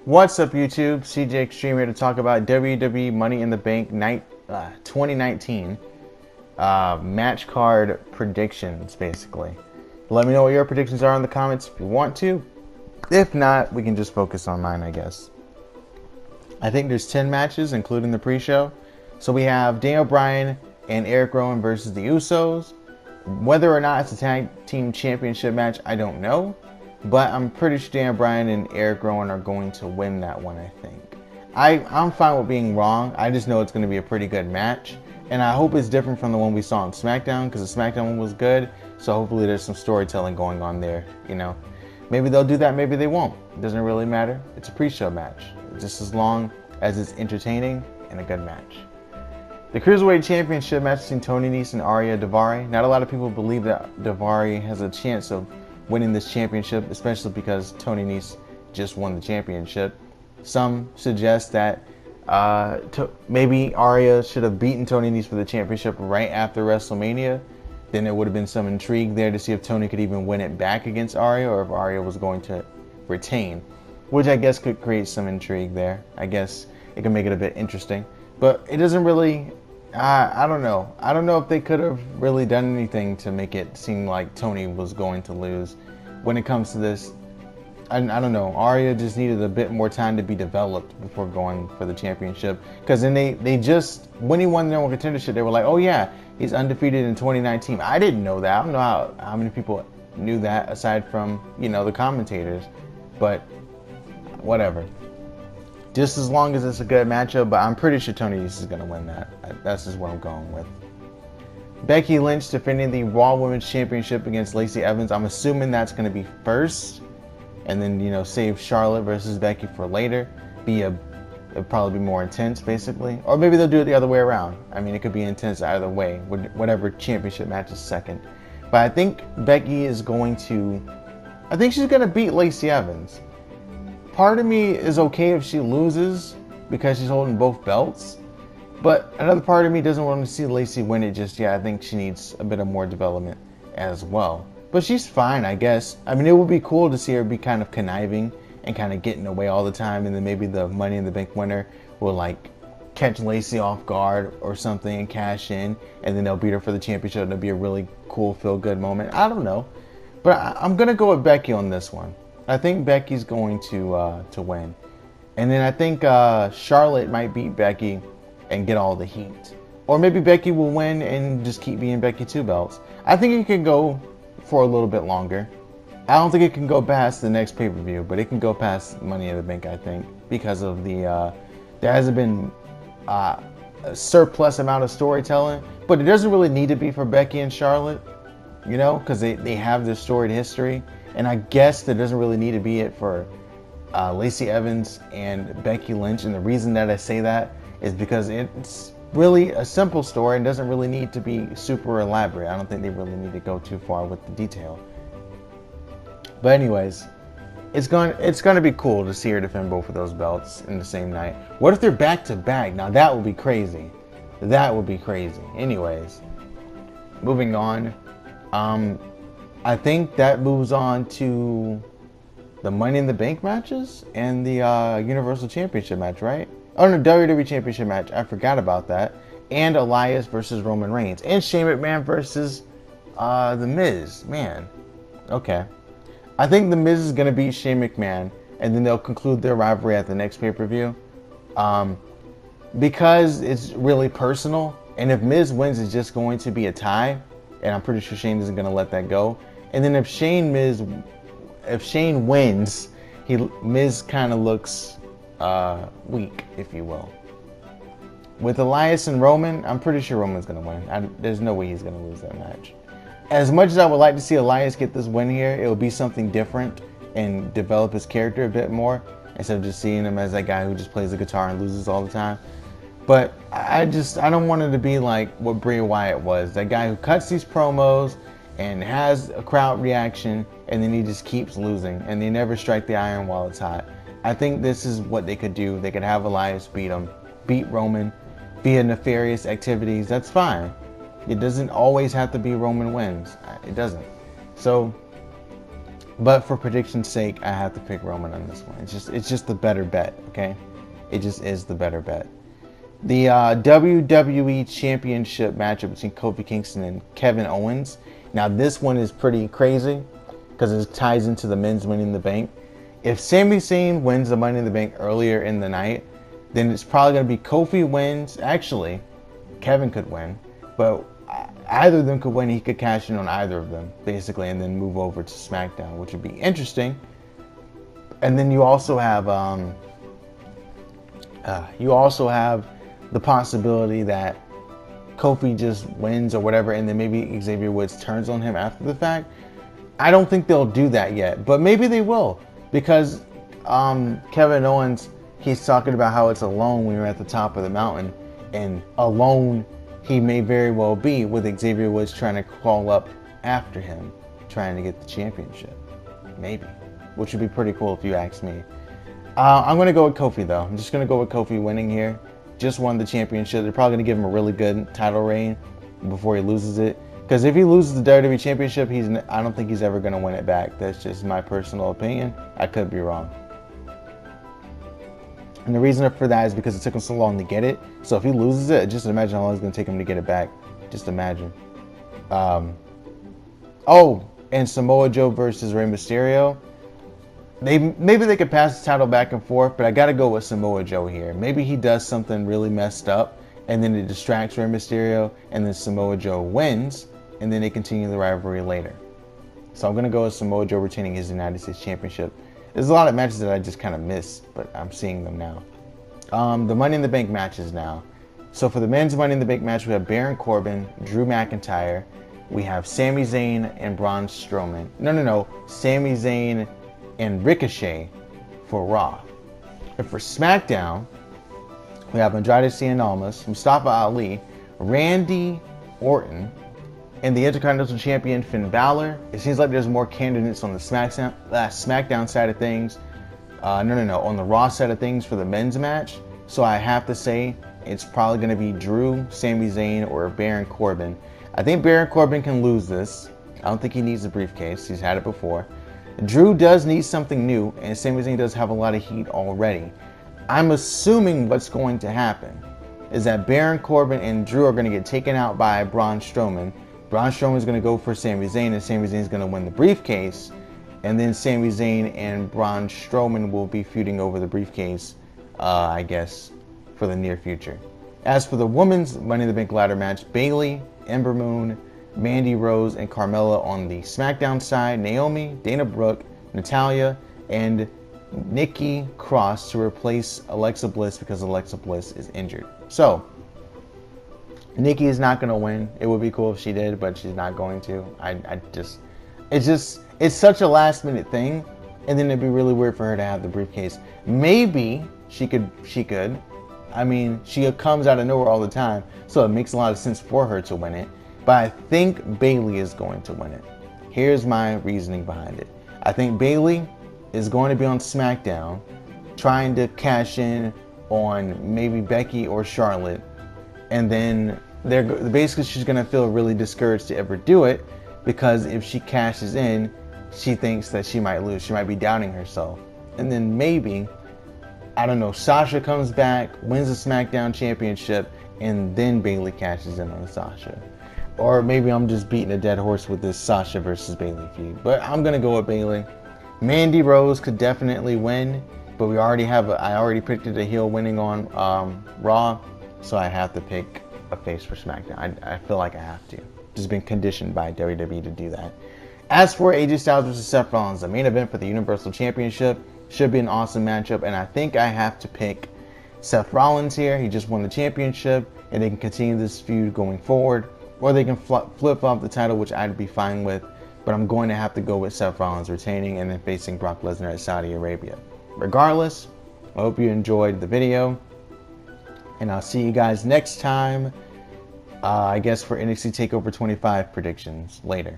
What's up, YouTube? CJ Extreme here to talk about WWE Money in the Bank 2019 match card predictions, basically. Let me know what your predictions are in the comments if you want to. If not, we can just focus on mine, I guess. I think there's 10 matches, including the pre-show. So we have Daniel Bryan and Eric Rowan versus the Usos. Whether or not it's a tag team championship match, I don't know. But I'm pretty sure Dan Bryan and Eric Rowan are going to win that one, I think. I'm fine with being wrong. I just know it's going to be a pretty good match. And I hope it's different from the one we saw on SmackDown, because the SmackDown one was good. So hopefully there's some storytelling going on there, you know. Maybe they'll do that, maybe they won't. It doesn't really matter. It's a pre-show match. Just as long as it's entertaining and a good match. The Cruiserweight Championship match between Tony Nese and Ariya Daivari. Not a lot of people believe that Daivari has a chance of winning this championship, especially because Tony Nese just won the championship. Some suggest that maybe Ariya should have beaten Tony Nese for the championship right after WrestleMania. Then there would have been some intrigue there to see if Tony could even win it back against Ariya, or if Ariya was going to retain, which I guess could create some intrigue there. I guess it can make it a bit interesting, but it doesn't really. I don't know. I don't know if they could have really done anything to make it seem like Tony was going to lose. When it comes to this, I don't know. Ariya just needed a bit more time to be developed before going for the championship. Because then they just, when he won the number one contendership, they were like, oh yeah, he's undefeated in 2019. I didn't know that. I don't know how many people knew that aside from, you know, the commentators. But whatever. Just as long as it's a good matchup, but I'm pretty sure Tony Nese is going to win that. That's just what I'm going with. Becky Lynch defending the Raw Women's Championship against Lacey Evans. I'm assuming that's going to be first. And then, you know, save Charlotte versus Becky for later. It'll probably be more intense, basically. Or maybe they'll do it the other way around. I mean, it could be intense either way. Whatever championship match is second. But I think Becky is going to... I think she's going to beat Lacey Evans. Part of me is okay if she loses because she's holding both belts, but another part of me doesn't want to see Lacey win it just yet. I think she needs a bit of more development as well. But she's fine, I guess. I mean, it would be cool to see her be kind of conniving and kind of getting away all the time, and then maybe the Money in the Bank winner will like catch Lacey off guard or something and cash in, and then they'll beat her for the championship, and it'll be a really cool, feel-good moment. I don't know, but I'm gonna go with Becky on this one. I think Becky's going to win. And then I think Charlotte might beat Becky and get all the heat. Or maybe Becky will win and just keep being Becky 2 belts. I think it can go for a little bit longer. I don't think it can go past the next pay-per-view, but it can go past Money in the Bank, I think, because of the there hasn't been a surplus amount of storytelling. But it doesn't really need to be for Becky and Charlotte, you know, because they have this storied history. And I guess there doesn't really need to be it for Lacey Evans and Becky Lynch. And the reason that I say that is because it's really a simple story and doesn't really need to be super elaborate. I don't think they really need to go too far with the detail. But anyways, it's going to be cool to see her defend both of those belts in the same night. What if they're back to back? Now that would be crazy. That would be crazy. Anyways, moving on. I think that moves on to the Money in the Bank matches and the Universal Championship match, right? Oh no, WWE Championship match. I forgot about that. And Elias versus Roman Reigns. And Shane McMahon versus The Miz. Man. Okay. I think The Miz is going to beat Shane McMahon. And then they'll conclude their rivalry at the next pay-per-view. Because it's really personal. And if Miz wins, it's just going to be a tie. And I'm pretty sure Shane isn't going to let that go. And then if Shane wins, Miz kind of looks weak, if you will. With Elias and Roman, I'm pretty sure Roman's going to win. There's no way he's going to lose that match. As much as I would like to see Elias get this win here, it will be something different and develop his character a bit more instead of just seeing him as that guy who just plays the guitar and loses all the time. But I don't want it to be like what Bray Wyatt was, that guy who cuts these promos and has a crowd reaction, and then he just keeps losing, and they never strike the iron while it's hot. I think this is what they could do. They could have Elias beat Roman via nefarious activities. That's fine. It doesn't always have to be Roman wins. It doesn't. So But for prediction's sake, I have to pick Roman on this one. It's just the better bet, okay? It just is the better bet. The WWE Championship matchup between Kofi Kingston and Kevin Owens. Now this one is pretty crazy because it ties into the men's Money in the Bank. If Sami Zayn wins the Money in the Bank earlier in the night, then it's probably going to be Kofi wins. Actually, Kevin could win, but either of them could win. He could cash in on either of them, basically, and then move over to SmackDown, which would be interesting. And then you also have the possibility that Kofi just wins or whatever, and then maybe Xavier Woods turns on him after the fact. I don't think they'll do that yet, but maybe they will, because Kevin Owens, he's talking about how it's alone when you're at the top of the mountain, and alone he may very well be with Xavier Woods trying to crawl up after him, trying to get the championship. Maybe. Which would be pretty cool if you ask me. I'm going to go with Kofi, though. I'm just going to go with Kofi winning here. Just won the championship. They're probably going to give him a really good title reign before he loses it. Because if he loses the WWE Championship, I don't think he's ever going to win it back. That's just my personal opinion. I could be wrong. And the reason for that is because it took him so long to get it. So if he loses it, just imagine how long it's going to take him to get it back. Just imagine. Oh, and Samoa Joe versus Rey Mysterio. Maybe they could pass the title back and forth, but I got to go with Samoa Joe here. Maybe he does something really messed up, and then it distracts Rey Mysterio, and then Samoa Joe wins, and then they continue the rivalry later. So I'm going to go with Samoa Joe retaining his United States Championship. There's a lot of matches that I just kind of missed, but I'm seeing them now. The Money in the Bank matches now. So for the men's Money in the Bank match, we have Baron Corbin, Drew McIntyre. We have Sami Zayn and Braun Strowman. No. Sami Zayn and Ricochet for Raw. And for SmackDown, we have Andrade Cien Almas, Mustafa Ali, Randy Orton, and the Intercontinental Champion Finn Balor. It seems like there's more candidates on the SmackDown side of things. On the Raw side of things for the men's match. So I have to say it's probably going to be Drew, Sami Zayn, or Baron Corbin. I think Baron Corbin can lose this. I don't think he needs a briefcase. He's had it before. Drew does need something new, and Sami Zayn does have a lot of heat already. I'm assuming what's going to happen is that Baron Corbin and Drew are going to get taken out by Braun Strowman. Braun Strowman is going to go for Sami Zayn, and Sami Zayn is going to win the briefcase. And then Sami Zayn and Braun Strowman will be feuding over the briefcase, I guess, for the near future. As for the women's Money in the Bank ladder match, Bayley, Ember Moon, Mandy Rose, and Carmella on the SmackDown side, Naomi, Dana Brooke, Natalya, and Nikki Cross to replace Alexa Bliss because Alexa Bliss is injured. So, Nikki is not going to win. It would be cool if she did, but she's not going to. It's such a last minute thing, and then it'd be really weird for her to have the briefcase. Maybe she could. I mean, she comes out of nowhere all the time, so it makes a lot of sense for her to win it. But I think Bayley is going to win it. Here's my reasoning behind it. I think Bayley is going to be on SmackDown trying to cash in on maybe Becky or Charlotte. And then basically she's going to feel really discouraged to ever do it, because if she cashes in, she thinks that she might lose. She might be doubting herself. And then maybe, I don't know, Sasha comes back, wins the SmackDown Championship, and then Bayley cashes in on Sasha. Or maybe I'm just beating a dead horse with this Sasha versus Bayley feud. But I'm going to go with Bayley. Mandy Rose could definitely win, but I already predicted a heel winning on Raw, so I have to pick a face for SmackDown. I feel like I have to. Just been conditioned by WWE to do that. As for AJ Styles versus Seth Rollins, the main event for the Universal Championship, should be an awesome matchup, and I think I have to pick Seth Rollins here. He just won the championship, and they can continue this feud going forward. Or they can flip-flop the title, which I'd be fine with. But I'm going to have to go with Seth Rollins retaining and then facing Brock Lesnar at Saudi Arabia. Regardless, I hope you enjoyed the video. And I'll see you guys next time, I guess, for NXT TakeOver 25 predictions later.